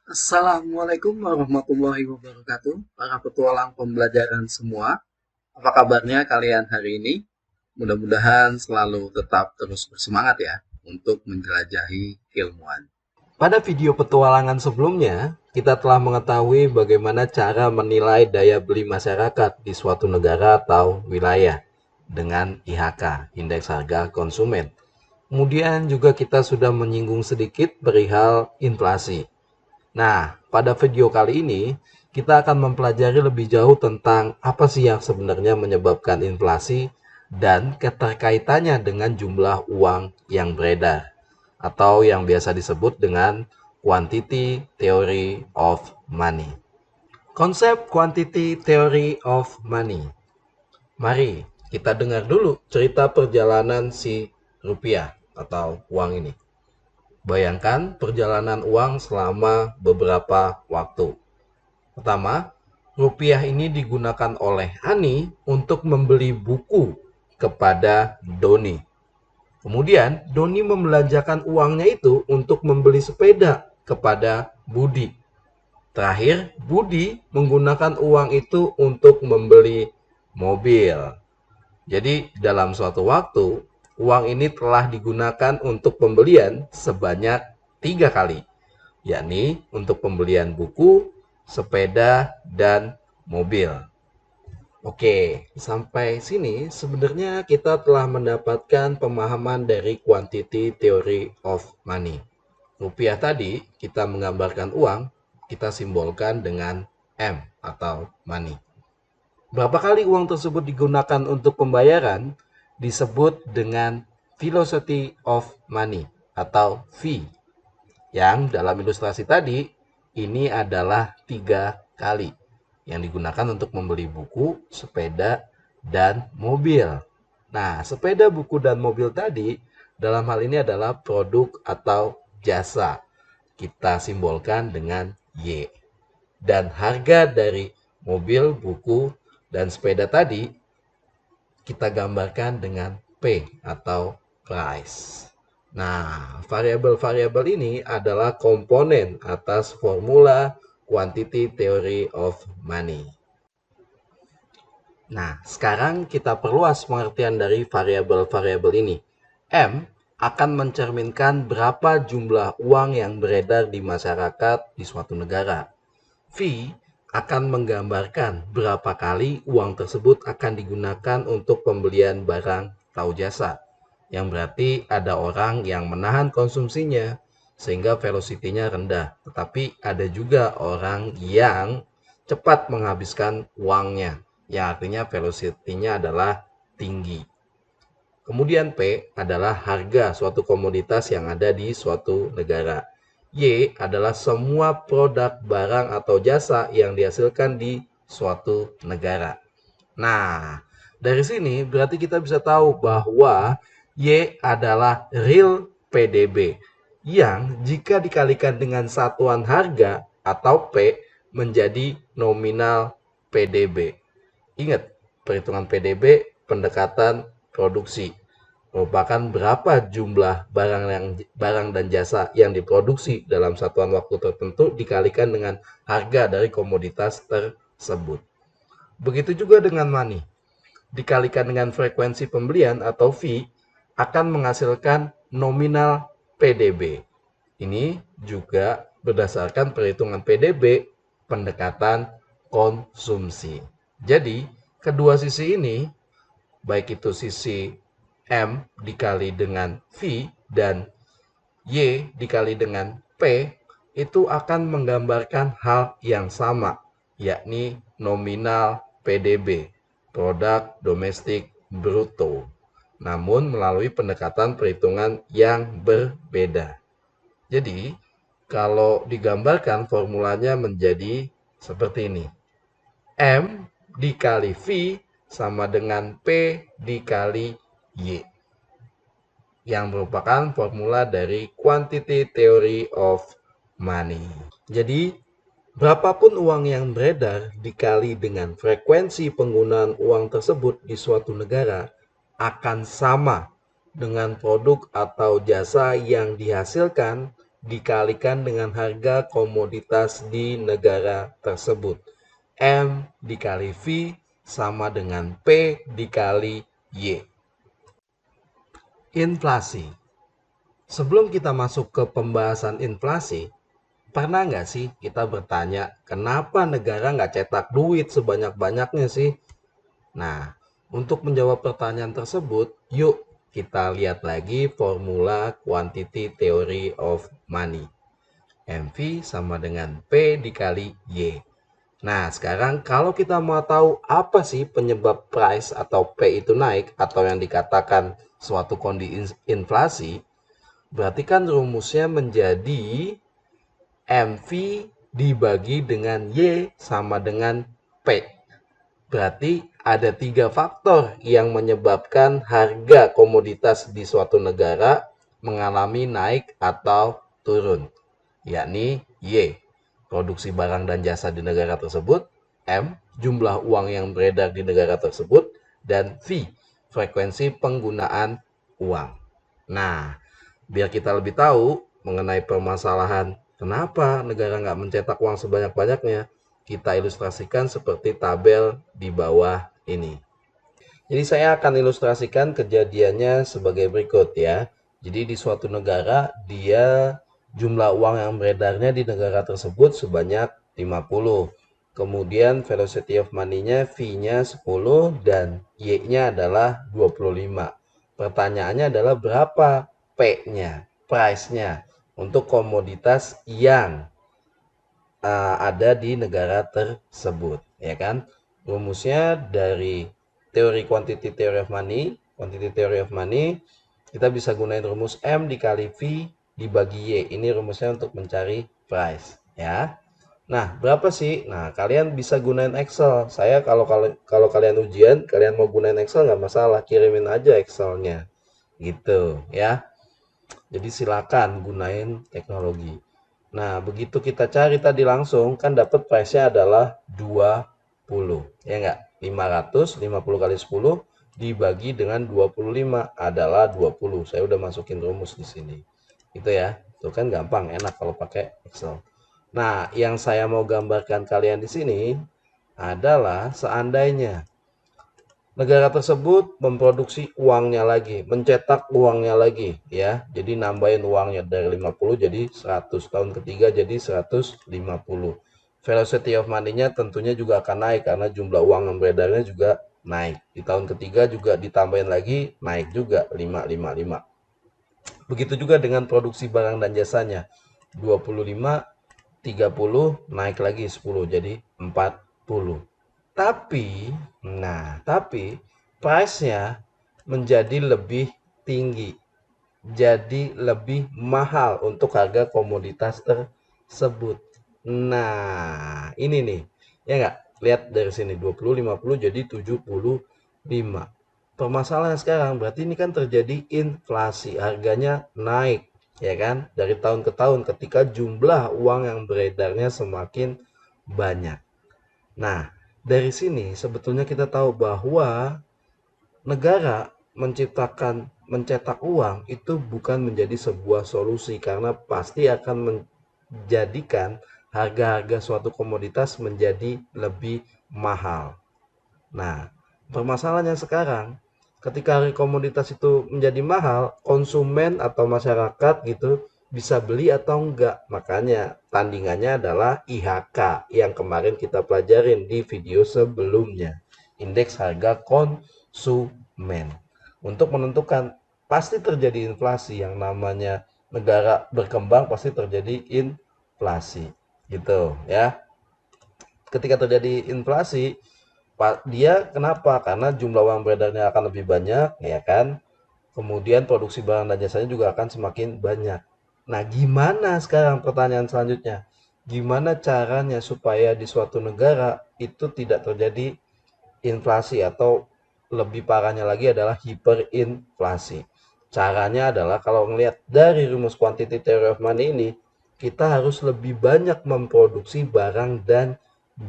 Assalamualaikum warahmatullahi wabarakatuh, para petualang pembelajaran semua. Apa kabarnya kalian hari ini? Mudah-mudahan selalu tetap terus bersemangat ya untuk menjelajahi keilmuan. Pada video petualangan sebelumnya, kita telah mengetahui bagaimana cara menilai daya beli masyarakat di suatu negara atau wilayah dengan IHK, Indeks Harga Konsumen. Kemudian juga kita sudah menyinggung sedikit perihal inflasi. Nah, pada video kali ini kita akan mempelajari lebih jauh tentang apa sih yang sebenarnya menyebabkan inflasi dan keterkaitannya dengan jumlah uang yang beredar atau yang biasa disebut dengan quantity theory of money. Konsep quantity theory of money. Mari kita dengar dulu cerita perjalanan si rupiah atau uang ini. Bayangkan perjalanan uang selama beberapa waktu. Pertama, rupiah ini digunakan oleh Ani untuk membeli buku kepada Doni. Kemudian, Doni membelanjakan uangnya itu untuk membeli sepeda kepada Budi. Terakhir, Budi menggunakan uang itu untuk membeli mobil. Jadi, dalam suatu waktu, uang ini telah digunakan untuk pembelian sebanyak 3 kali, yakni untuk pembelian buku, sepeda, dan mobil. Oke, sampai sini sebenarnya kita telah mendapatkan pemahaman dari quantity theory of money. Rupiah tadi kita menggambarkan uang, kita simbolkan dengan M atau money. Berapa kali uang tersebut digunakan untuk pembayaran disebut dengan philosophy of money atau V. Yang dalam ilustrasi tadi, ini adalah 3 kali yang digunakan untuk membeli buku, sepeda, dan mobil. Nah, sepeda, buku, dan mobil tadi dalam hal ini adalah produk atau jasa. Kita simbolkan dengan Y. Dan harga dari mobil, buku, dan sepeda tadi kita gambarkan dengan P atau price. Nah, variabel-variabel ini adalah komponen atas formula quantity theory of money. Nah, sekarang kita perluas pengertian dari variabel-variabel ini. M akan mencerminkan berapa jumlah uang yang beredar di masyarakat di suatu negara. V akan menggambarkan berapa kali uang tersebut akan digunakan untuk pembelian barang atau jasa. Yang berarti ada orang yang menahan konsumsinya sehingga velocity-nya rendah. Tetapi ada juga orang yang cepat menghabiskan uangnya, yang artinya velocity-nya adalah tinggi. Kemudian P adalah harga suatu komoditas yang ada di suatu negara. Y adalah semua produk, barang, atau jasa yang dihasilkan di suatu negara. Nah, dari sini berarti kita bisa tahu bahwa Y adalah real PDB yang jika dikalikan dengan satuan harga atau P menjadi nominal PDB. Ingat, perhitungan PDB pendekatan produksi merupakan berapa jumlah barang dan jasa yang diproduksi dalam satuan waktu tertentu dikalikan dengan harga dari komoditas tersebut. Begitu juga dengan money. Dikalikan dengan frekuensi pembelian atau V akan menghasilkan nominal PDB. Ini juga berdasarkan perhitungan PDB pendekatan konsumsi. Jadi, kedua sisi ini, baik itu sisi M dikali dengan V dan Y dikali dengan P, itu akan menggambarkan hal yang sama, yakni nominal PDB, produk domestik bruto, namun melalui pendekatan perhitungan yang berbeda. Jadi, kalau digambarkan formulanya menjadi seperti ini. M dikali V sama dengan P dikali Y, yang merupakan formula dari quantity theory of money. Jadi, berapapun uang yang beredar dikali dengan frekuensi penggunaan uang tersebut di suatu negara akan sama dengan produk atau jasa yang dihasilkan dikalikan dengan harga komoditas di negara tersebut. M dikali V sama dengan P dikali Y. Inflasi. Sebelum kita masuk ke pembahasan inflasi, pernah nggak sih kita bertanya, kenapa negara nggak cetak duit sebanyak-banyaknya sih? Nah, untuk menjawab pertanyaan tersebut, yuk kita lihat lagi formula Quantity Theory of Money. MV sama dengan P dikali Y. Nah, sekarang kalau kita mau tahu apa sih penyebab price atau P itu naik atau yang dikatakan suatu kondisi inflasi, berarti kan rumusnya menjadi MV dibagi dengan Y sama dengan P. Berarti ada 3 faktor yang menyebabkan harga komoditas di suatu negara mengalami naik atau turun, yakni Y, produksi barang dan jasa di negara tersebut, M, jumlah uang yang beredar di negara tersebut, dan V, frekuensi penggunaan uang. Nah, biar kita lebih tahu mengenai permasalahan kenapa negara nggak mencetak uang sebanyak-banyaknya, kita ilustrasikan seperti tabel di bawah ini. Jadi saya akan ilustrasikan kejadiannya sebagai berikut ya. Jadi di suatu negara dia jumlah uang yang beredarnya di negara tersebut sebanyak 50. Kemudian velocity of money-nya V-nya 10 dan Y-nya adalah 25. Pertanyaannya adalah berapa P-nya, price-nya untuk komoditas yang ada di negara tersebut, ya kan? Rumusnya dari teori quantity theory of money, kita bisa gunain rumus M dikali V dibagi Y. Ini rumusnya untuk mencari price, ya. Nah, berapa sih? Nah, kalian bisa gunain Excel. Saya kalau kalian ujian, kalian mau gunain Excel nggak masalah, kirimin aja Excelnya, gitu, ya. Jadi silakan gunain teknologi. Nah, begitu kita cari tadi langsung, kan dapat price-nya adalah 20. Ya enggak? 550 kali 10 dibagi dengan 25 adalah 20. Saya udah masukin rumus di sini. Itu ya. Itu kan gampang, enak kalau pakai Excel. Nah, yang saya mau gambarkan kalian di sini adalah seandainya negara tersebut memproduksi uangnya lagi, mencetak uangnya lagi ya. Jadi nambahin uangnya dari 50 jadi 100, tahun ketiga jadi 150. Velocity of money-nya tentunya juga akan naik karena jumlah uang yang beredarnya juga naik. Di tahun ketiga juga ditambahin lagi, naik juga 555. Begitu juga dengan produksi barang dan jasanya. 25, 30, naik lagi 10 jadi 40. Tapi price-nya menjadi lebih tinggi. Jadi lebih mahal untuk harga komoditas tersebut. Nah, ini nih. Ya nggak? Lihat dari sini 20, 50 jadi 75. Permasalahan sekarang berarti ini kan terjadi inflasi, harganya naik, ya kan? Dari tahun ke tahun ketika jumlah uang yang beredarnya semakin banyak. Nah, dari sini sebetulnya kita tahu bahwa negara mencetak uang itu bukan menjadi sebuah solusi karena pasti akan menjadikan harga-harga suatu komoditas menjadi lebih mahal. Nah, permasalahannya sekarang ketika harga komoditas itu menjadi mahal, konsumen atau masyarakat gitu bisa beli atau enggak. Makanya tandingannya adalah IHK yang kemarin kita pelajarin di video sebelumnya. Indeks harga konsumen. Untuk menentukan pasti terjadi inflasi, yang namanya negara berkembang pasti terjadi inflasi. Gitu ya. Ketika terjadi inflasi, dia kenapa? Karena jumlah uang beredarnya akan lebih banyak, ya kan? Kemudian produksi barang dan jasanya juga akan semakin banyak. Nah, gimana sekarang pertanyaan selanjutnya? Gimana caranya supaya di suatu negara itu tidak terjadi inflasi atau lebih parahnya lagi adalah hiperinflasi? Caranya adalah kalau melihat dari rumus quantity theory of money ini, kita harus lebih banyak memproduksi barang dan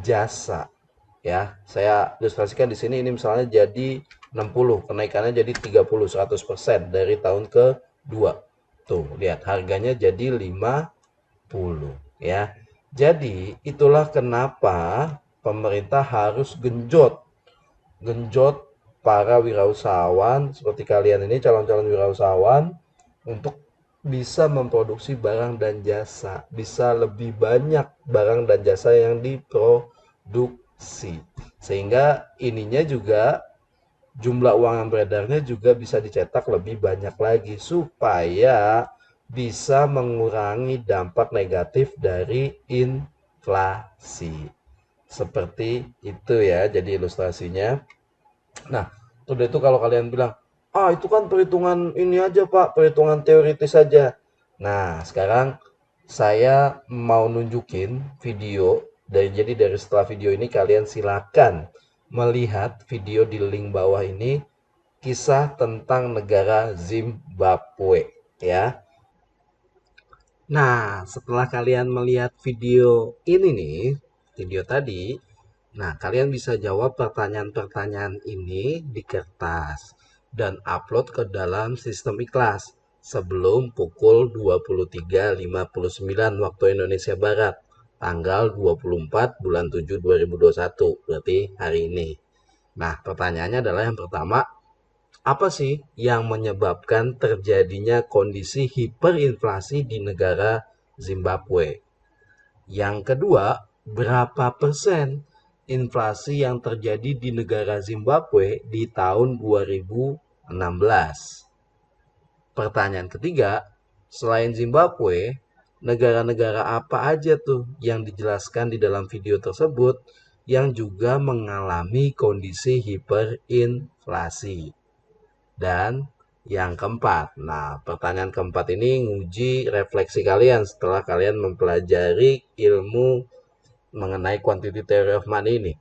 jasa. Ya, saya ilustrasikan di sini ini misalnya jadi 60, kenaikannya jadi 30, 100% dari tahun ke-2. Tuh, lihat harganya jadi 50 ya. Jadi, itulah kenapa pemerintah harus genjot para wirausahawan seperti kalian ini calon-calon wirausahawan untuk bisa memproduksi barang dan jasa, bisa lebih banyak barang dan jasa yang diproduksi. Sehingga ininya juga jumlah uang yang beredarnya juga bisa dicetak lebih banyak lagi supaya bisa mengurangi dampak negatif dari inflasi. Seperti itu ya, jadi ilustrasinya. Nah, udah itu kalau kalian bilang, ah itu kan perhitungan ini aja Pak, perhitungan teoritis saja. Nah, sekarang saya mau nunjukin video, jadi dari setelah video ini kalian silakan melihat video di link bawah ini, kisah tentang negara Zimbabwe ya. Nah, setelah kalian melihat video ini nih, video tadi, nah kalian bisa jawab pertanyaan-pertanyaan ini di kertas dan upload ke dalam sistem ikhlas sebelum pukul 23.59 waktu Indonesia Barat, tanggal 24 bulan 7 2021, berarti hari ini. Nah, pertanyaannya adalah yang pertama, apa sih yang menyebabkan terjadinya kondisi hiperinflasi di negara Zimbabwe? Yang kedua, berapa persen inflasi yang terjadi di negara Zimbabwe di tahun 2016? Pertanyaan ketiga, selain Zimbabwe, negara-negara apa aja tuh yang dijelaskan di dalam video tersebut yang juga mengalami kondisi hiperinflasi? Dan yang keempat, nah pertanyaan keempat ini nguji refleksi kalian setelah kalian mempelajari ilmu mengenai quantity theory of money ini.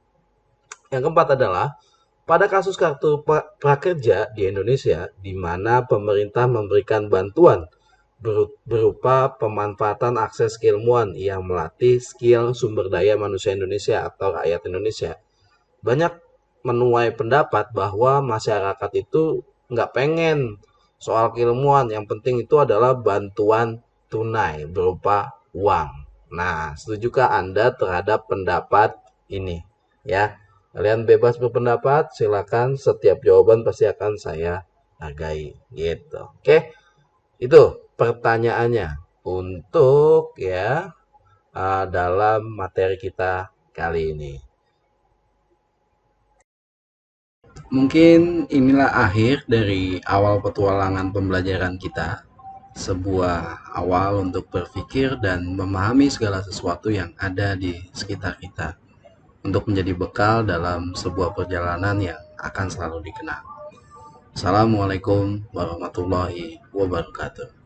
Yang keempat adalah pada kasus kartu prakerja di Indonesia, di mana pemerintah memberikan bantuan berupa pemanfaatan akses keilmuan yang melatih skill sumber daya manusia Indonesia atau rakyat Indonesia. Banyak menuai pendapat bahwa masyarakat itu nggak pengen soal keilmuan, yang penting itu adalah bantuan tunai berupa uang. Nah, setujukah Anda terhadap pendapat ini? Ya, kalian bebas berpendapat, silakan. Setiap jawaban pasti akan saya hargai, gitu. Oke, itu pertanyaannya untuk ya dalam materi kita kali ini. Mungkin inilah akhir dari awal petualangan pembelajaran kita. Sebuah awal untuk berpikir dan memahami segala sesuatu yang ada di sekitar kita. Untuk menjadi bekal dalam sebuah perjalanan yang akan selalu dikenal. Assalamualaikum warahmatullahi wabarakatuh.